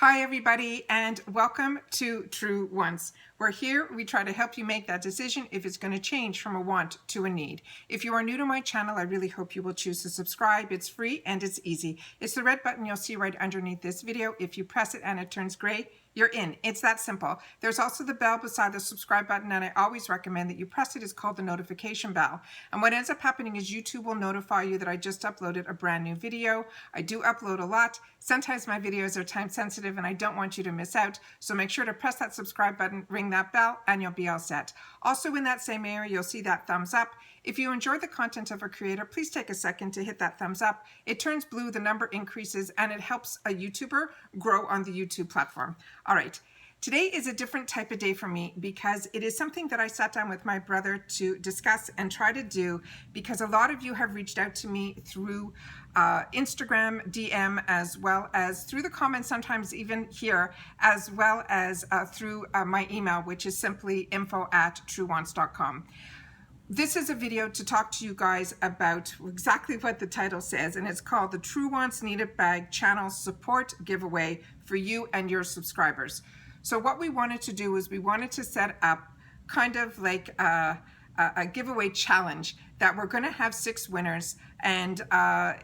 Hi everybody, and welcome to Truewants. We're here, we try to help you make that decision if it's going to change from a want to a need. If you are new to my channel, I really hope you will choose to subscribe. It's free and it's easy. It's the red button you'll see right underneath this video. If you press it and it turns gray, you're in. It's that simple. There's also the bell beside the subscribe button, and I always recommend that you press it. It's called the notification bell. And what ends up happening is YouTube will notify you that I just uploaded a brand new video. I do upload a lot. Sometimes my videos are time sensitive and I don't want you to miss out. So make sure to press that subscribe button, ring that bell, and you'll be all set. Also in that same area, you'll see that thumbs up. If you enjoy the content of a creator, please take a second to hit that thumbs up. It turns blue, the number increases, and it helps a YouTuber grow on the YouTube platform. All right. Today is a different type of day for me because it is something that I sat down with my brother to discuss and try to do, because a lot of you have reached out to me through Instagram DM, as well as through the comments, sometimes even here, as well as through my email, which is simply info@truewants.com. This is a video to talk to you guys about exactly what the title says, and it's called the Truewants Needed Bag Channel Support Giveaway for you and your subscribers. So what we wanted to do is we wanted to set up kind of like a giveaway challenge that we're going to have 6 winners, and I'm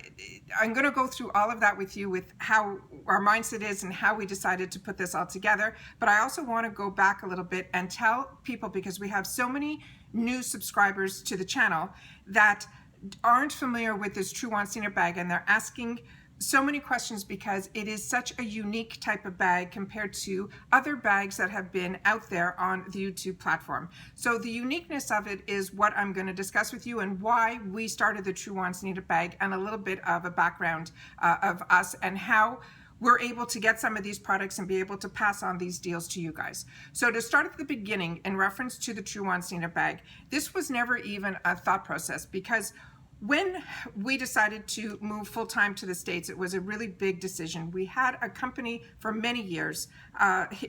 going to go through all of that with you, with how our mindset is and how we decided to put this all together. But I also want to go back a little bit and tell people, because we have so many new subscribers to the channel that aren't familiar with this Truewants Senior bag, and they're asking so many questions because it is such a unique type of bag compared to other bags that have been out there on the YouTube platform. So the uniqueness of it is what I'm going to discuss with you, and why we started the Truewants Needed bag, and a little bit of a background of us and how we're able to get some of these products and be able to pass on these deals to you guys. So to start at the beginning, in reference to the Truewants Needed bag, this was never even a thought process, because when we decided to move full-time to the States, it was a really big decision. We had a company for many years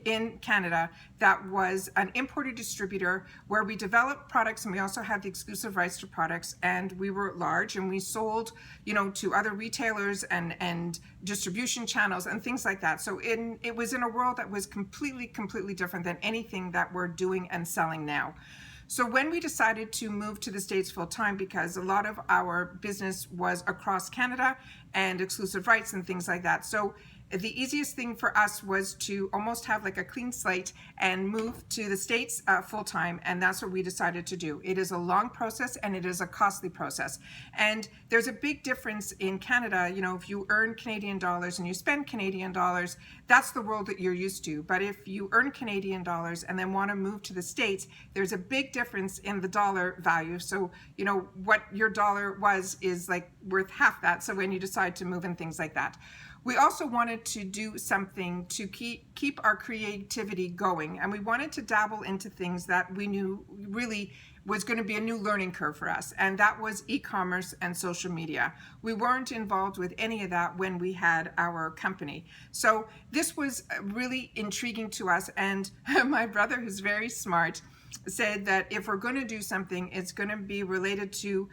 in Canada that was an importer distributor, where we developed products, and we also had the exclusive rights to products, and we were large, and we sold, you know, to other retailers and distribution channels and things like that. So it was in a world that was completely different than anything that we're doing and selling now. So when we decided to move to the States full-time, because a lot of our business was across Canada and exclusive rights and things like that, so the easiest thing for us was to almost have like a clean slate and move to the States full-time, and that's what we decided to do. It is a long process and it is a costly process, and there's a big difference in Canada. You know, if you earn Canadian dollars and you spend Canadian dollars, that's the world that you're used to. But if you earn Canadian dollars and then want to move to the States, there's a big difference in the dollar value. So, you know, what your dollar was is like worth half that. So when you decide to move and things like that. We also wanted to do something to keep our creativity going, and we wanted to dabble into things that we knew really was going to be a new learning curve for us, and that was e-commerce and social media. We weren't involved with any of that when we had our company. So this was really intriguing to us, and my brother, who's very smart, said that if we're going to do something, it's going to be related to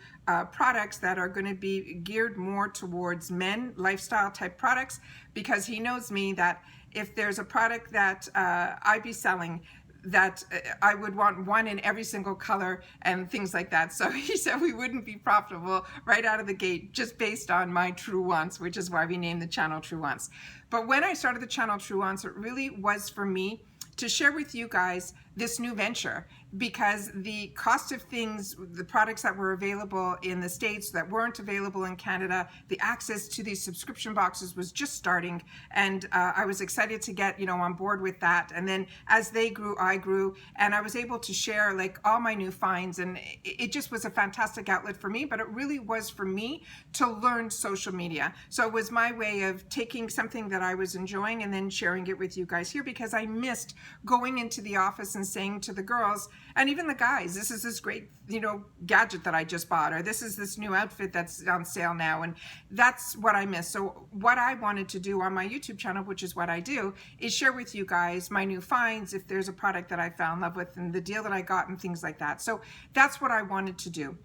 products that are going to be geared more towards men, lifestyle type products, because he knows me that if there's a product that I'd be selling, that I would want one in every single color and things like that. So he said we wouldn't be profitable right out of the gate just based on my Truewants, which is why we named the channel Truewants. But when I started the channel Truewants, it really was for me to share with you guys this new venture, because the cost of things, the products that were available in the States that weren't available in Canada, the access to these subscription boxes was just starting, and I was excited to get, you know, on board with that. And then as they grew, I grew, and I was able to share like all my new finds, and it just was a fantastic outlet for me. But it really was for me to learn social media. So it was my way of taking something that I was enjoying and then sharing it with you guys here, because I missed going into the office and saying to the girls and even the guys, this is this great, you know, gadget that I just bought, or this is this new outfit that's on sale now. And that's what I miss. So what I wanted to do on my YouTube channel, which is what I do, is share with you guys my new finds, if there's a product that I fell in love with and the deal that I got and things like that. So that's what I wanted to do.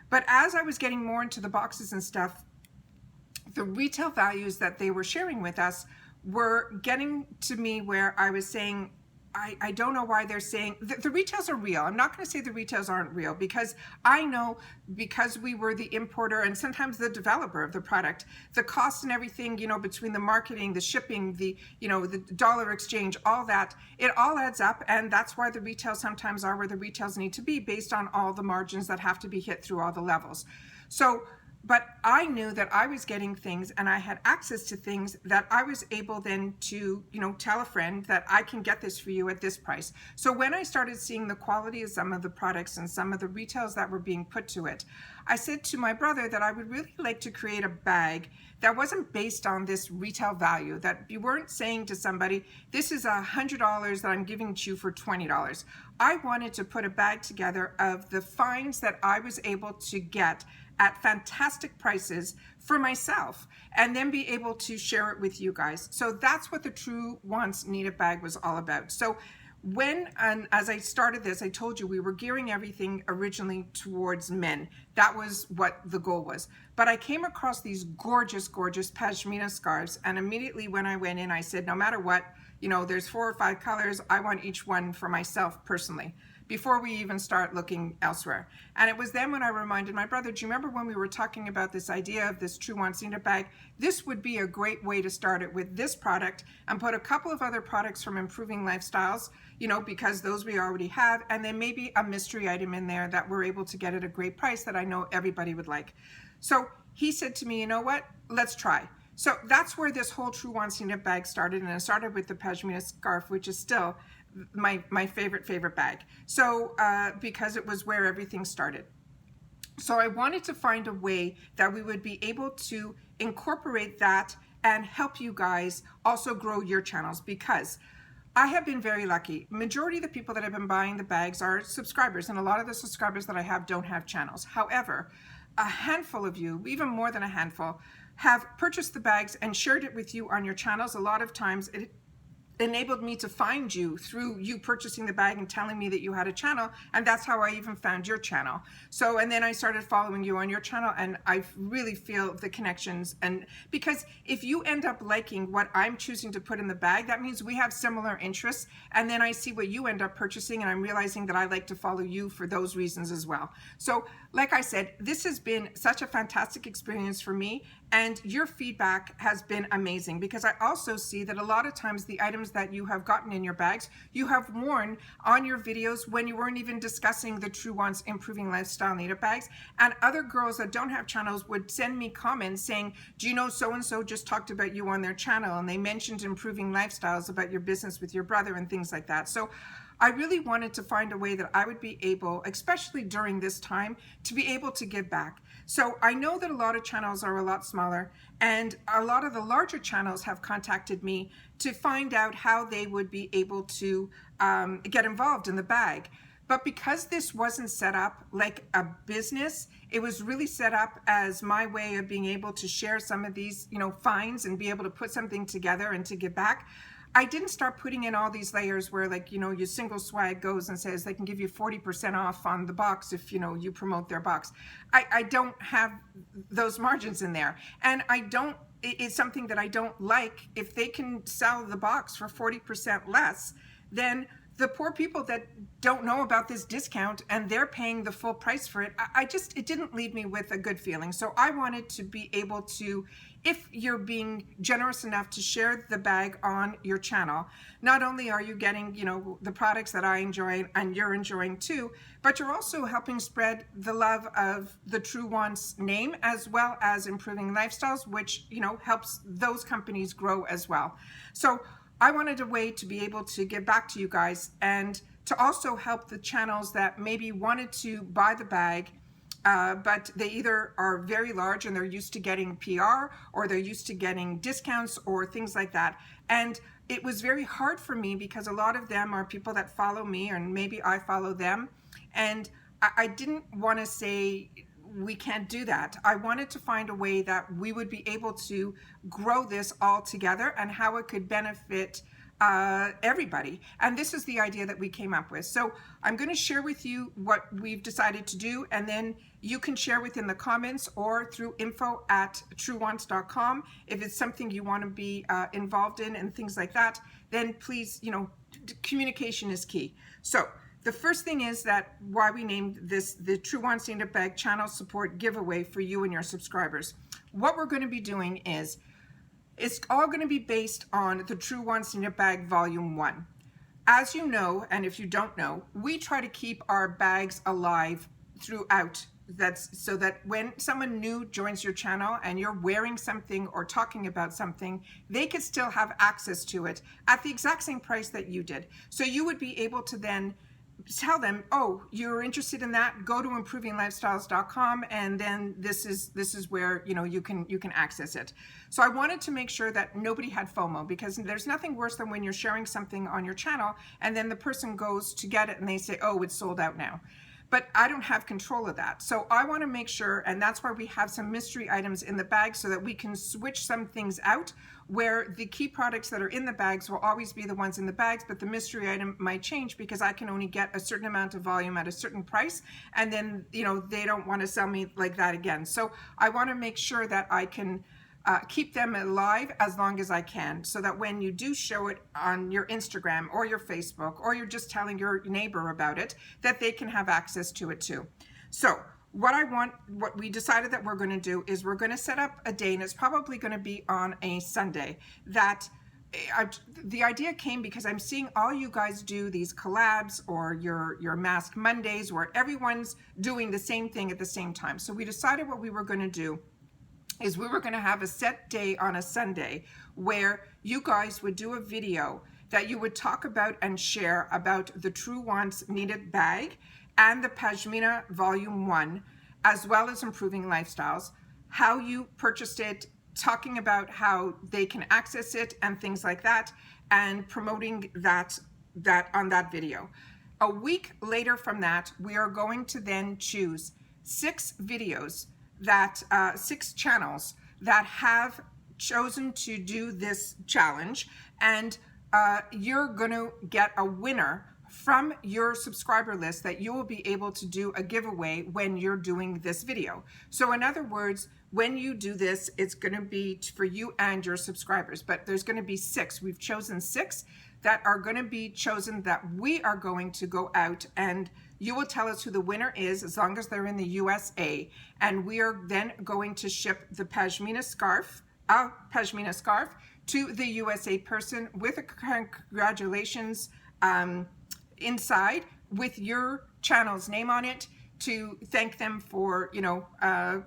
But as I was getting more into the boxes and stuff, the retail values that they were sharing with us were getting to me where I was saying, I don't know why they're saying the retails are real. I'm not going to say the retails aren't real, because I know, because we were the importer and sometimes the developer of the product, the cost and everything, you know, between the marketing, the shipping, the, you know, the dollar exchange, all that, it all adds up. And that's why the retails sometimes are where the retails need to be, based on all the margins that have to be hit through all the levels. So, but I knew that I was getting things and I had access to things that I was able then to, you know, tell a friend that I can get this for you at this price. So when I started seeing the quality of some of the products and some of the retails that were being put to it, I said to my brother that I would really like to create a bag that wasn't based on this retail value, that you weren't saying to somebody, this is $100 that I'm giving to you for $20. I wanted to put a bag together of the finds that I was able to get at fantastic prices for myself, and then be able to share it with you guys. So that's what the Truewants Needed Bag was all about. So when, and as I started this, I told you we were gearing everything originally towards men. That was what the goal was. But I came across these gorgeous, gorgeous Pashmina scarves, and immediately when I went in, I said, no matter what, you know, there's 4 or 5 colors, I want each one for myself personally, before we even start looking elsewhere. And it was then when I reminded my brother, do you remember when we were talking about this idea of this Truewants Needed Bag? This would be a great way to start it with this product and put a couple of other products from Improving Lifestyles, you know, because those we already have, and then maybe a mystery item in there that we're able to get at a great price that I know everybody would like. So he said to me, you know what, let's try. So that's where this whole Truewants Needed Bag started, and it started with the Pashmina Scarf, which is still my favorite bag. So because it was where everything started. So I wanted to find a way that we would be able to incorporate that and help you guys also grow your channels, because I have been very lucky. Majority of the people that have been buying the bags are subscribers, and a lot of the subscribers that I have don't have channels. However, a handful of you, even more than a handful, have purchased the bags and shared it with you on your channels. A lot of times it enabled me to find you through you purchasing the bag and telling me that you had a channel, and that's how I even found your channel. So, and then I started following you on your channel, and I really feel the connections. And because if you end up liking what I'm choosing to put in the bag, that means we have similar interests, and then I see what you end up purchasing, and I'm realizing that I like to follow you for those reasons as well. So like I said, this has been such a fantastic experience for me, and your feedback has been amazing, because I also see that a lot of times the items that you have gotten in your bags, you have worn on your videos when you weren't even discussing the Truewants Improving Lifestyle Needed Bags. And other girls that don't have channels would send me comments saying, do you know so-and-so just talked about you on their channel, and they mentioned improving lifestyles about your business with your brother and things like that. So I really wanted to find a way that I would be able, especially during this time, to be able to give back. So I know that a lot of channels are a lot smaller, and a lot of the larger channels have contacted me to find out how they would be able to get involved in the bag. But because this wasn't set up like a business, it was really set up as my way of being able to share some of these, you know, finds and be able to put something together and to give back. I didn't start putting in all these layers where, like, you know, your single swag goes and says they can give you 40% off on the box if, you know, you promote their box. I don't have those margins in there. And I don't, it's something that I don't like. If they can sell the box for 40% less, then the poor people that don't know about this discount and they're paying the full price for it, it didn't leave me with a good feeling. So I wanted to be able to, if you're being generous enough to share the bag on your channel, not only are you getting, you know, the products that I enjoy and you're enjoying too, but you're also helping spread the love of the Truewants name, as well as Improving Lifestyles, which, you know, helps those companies grow as well. So I wanted a way to be able to give back to you guys, and to also help the channels that maybe wanted to buy the bag, but they either are very large and they're used to getting PR, or they're used to getting discounts or things like that. And it was very hard for me, because a lot of them are people that follow me, and maybe I follow them. And I didn't want to say, we can't do that. I wanted to find a way that we would be able to grow this all together, and how it could benefit everybody. And this is the idea that we came up with. So I'm going to share with you what we've decided to do, and then you can share within the comments or through info@truewants.com. If it's something you want to be involved in and things like that, then please, communication is key. So the first thing is that why we named this the Truewants Knit Bag Channel Support Giveaway for you and your subscribers. What we're going to be doing is, it's all going to be based on the Truewants Knit Bag Volume 1. As you know, and if you don't know, we try to keep our bags alive throughout. That's so that when someone new joins your channel and you're wearing something or talking about something, they could still have access to it at the exact same price that you did. So you would be able to then tell them, oh, you're interested in that, go to improvinglifestyles.com, and then this is where you can access it. So I wanted to make sure that nobody had FOMO, because there's nothing worse than when you're sharing something on your channel and then the person goes to get it and they say, oh, it's sold out now. But I don't have control of that. So I want to make sure, and that's why we have some mystery items in the bag so that we can switch some things out, where the key products that are in the bags will always be the ones in the bags, but the mystery item might change because I can only get a certain amount of volume at a certain price, and then they don't want to sell me like that again. So I want to make sure that I can keep them alive as long as I can, so that when you do show it on your Instagram or your Facebook, or you're just telling your neighbor about it, that they can have access to it too. So what we decided that we're going to do is we're going to set up a day, and it's probably going to be on a Sunday. That the idea came because I'm seeing all you guys do these collabs or your Mask Mondays, where everyone's doing the same thing at the same time. So we decided what we were going to do is we were going to have a set day on a Sunday where you guys would do a video that you would talk about and share about the Truewants Knitted Bag and the Pashmina Volume 1, as well as Improving Lifestyles, how you purchased it, talking about how they can access it and things like that, and promoting that on that video. A week later from that, we are going to then choose 6 videos that 6 channels that have chosen to do this challenge, and you're going to get a winner from your subscriber list that you will be able to do a giveaway when you're doing this video. So in other words, when you do this, it's going to be for you and your subscribers, but there's going to be 6. We've chosen 6 that are going to be chosen, that we are going to go out, and you will tell us who the winner is as long as they're in the USA, and we are then going to ship the Pashmina Scarf to the USA person with a congratulations inside with your channel's name on it, to thank them for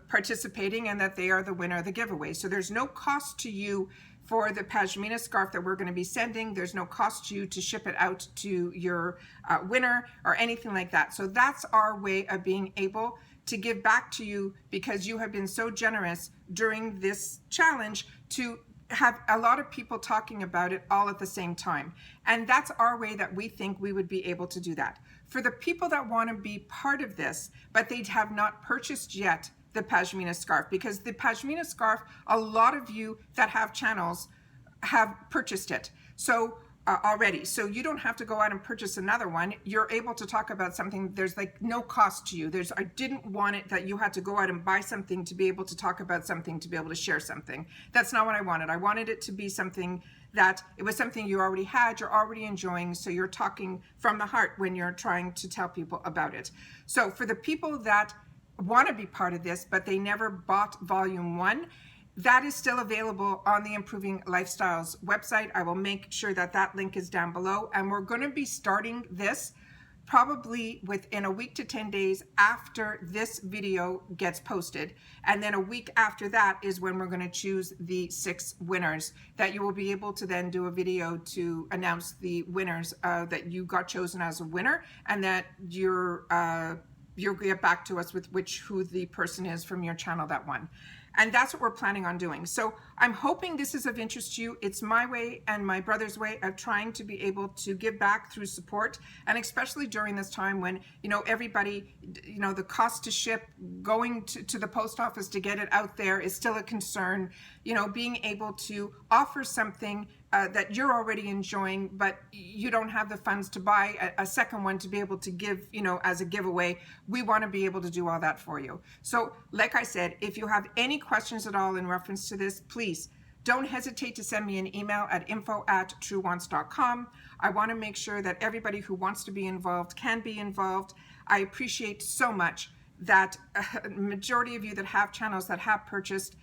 participating and that they are the winner of the giveaway. So there's no cost to you for the Pashmina Scarf that we're going to be sending. There's no cost to you to ship it out to your winner or anything like that. So that's our way of being able to give back to you, because you have been so generous during this challenge to have a lot of people talking about it all at the same time. And that's our way that we think we would be able to do that. For the people that want to be part of this, but they have not purchased yet the Pashmina Scarf, because the Pashmina Scarf, a lot of you that have channels have purchased it already. So you don't have to go out and purchase another one. You're able to talk about something. There's like no cost to you. I didn't want it that you had to go out and buy something to be able to talk about something, to be able to share something. That's not what I wanted. I wanted it to be something that it was something you already had, you're already enjoying, so you're talking from the heart when you're trying to tell people about it. So for the people that want to be part of this, but they never bought Volume 1, that is still available on the Improving Lifestyles website. I will make sure that that link is down below, and we're going to be starting this probably within a week to 10 days after this video gets posted. And then a week after that is when we're going to choose the 6 winners that you will be able to then do a video to announce the winners that you got chosen as a winner, and that you'll get back to us with who the person is from your channel that won. And that's what we're planning on doing. So I'm hoping this is of interest to you. It's my way and my brother's way of trying to be able to give back through support. And especially during this time when, everybody, the cost to ship, going to the post office to get it out there is still a concern. Being able to offer something that you're already enjoying, but you don't have the funds to buy a second one to be able to give, as a giveaway. We want to be able to do all that for you. So like I said, if you have any questions at all in reference to this, please don't hesitate to send me an email at info@truewants.com. I want to make sure that everybody who wants to be involved can be involved. I appreciate so much that a majority of you that have channels that have purchased,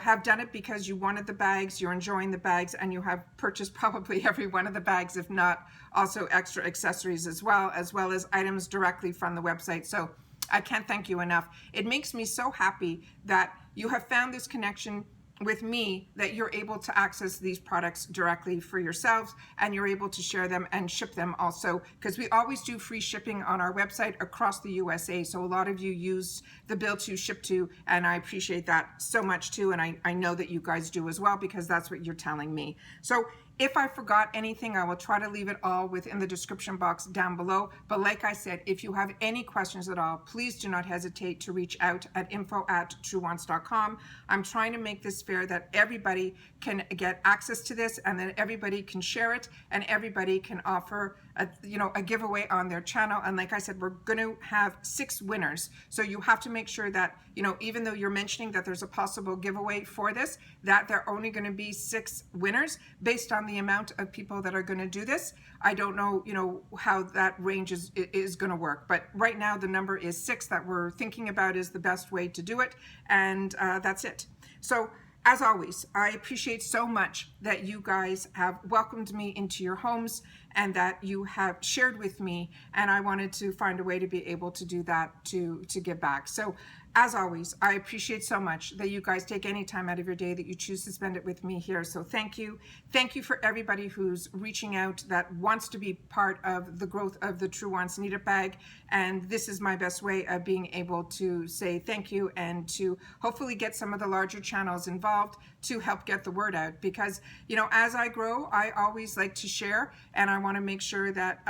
have done it because you wanted the bags, you're enjoying the bags, and you have purchased probably every one of the bags, if not also extra accessories as well as items directly from the website. So I can't thank you enough. It makes me so happy that you have found this connection with me, that you're able to access these products directly for yourselves, and you're able to share them and ship them also, because we always do free shipping on our website across the USA. So a lot of you use the bill to ship to, and I appreciate that so much too. And I know that you guys do as well, because that's what you're telling me. So if I forgot anything, I will try to leave it all within the description box down below. But like I said, if you have any questions at all, please do not hesitate to reach out at info@truewants.com. I'm trying to make this fair, that everybody can get access to this, and that everybody can share it, and everybody can offer a giveaway on their channel. And like I said, we're going to have 6 winners. So you have to make sure that, even though you're mentioning that there's a possible giveaway for this, that there are only going to be 6 winners based on the amount of people that are going to do this. I don't know, how that range is going to work, but right now the number is 6 that we're thinking about is the best way to do it. And that's it. So as always, I appreciate so much that you guys have welcomed me into your homes, and that you have shared with me, and I wanted to find a way to be able to do that, to give back. So as always, I appreciate so much that you guys take any time out of your day that you choose to spend it with me here. So thank you. Thank you for everybody who's reaching out that wants to be part of the growth of the Truewants Need It bag. And this is my best way of being able to say thank you, and to hopefully get some of the larger channels involved to help get the word out. Because, as I grow, I always like to share, and I want to make sure that,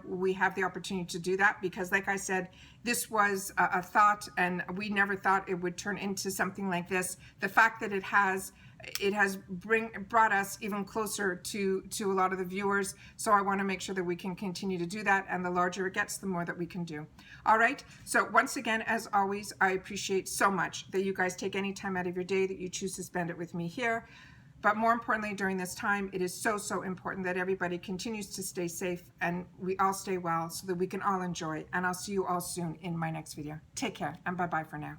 we have the opportunity to do that. Because like I said, this was a thought, and we never thought it would turn into something like this. The fact that it has brought us even closer to a lot of the viewers. So I want to make sure that we can continue to do that, and the larger it gets, the more that we can do. All right. So once again, as always, I appreciate so much that you guys take any time out of your day that you choose to spend it with me here. But more importantly, during this time, it is so important that everybody continues to stay safe, and we all stay well, so that we can all enjoy. And I'll see you all soon in my next video. Take care, and bye-bye for now.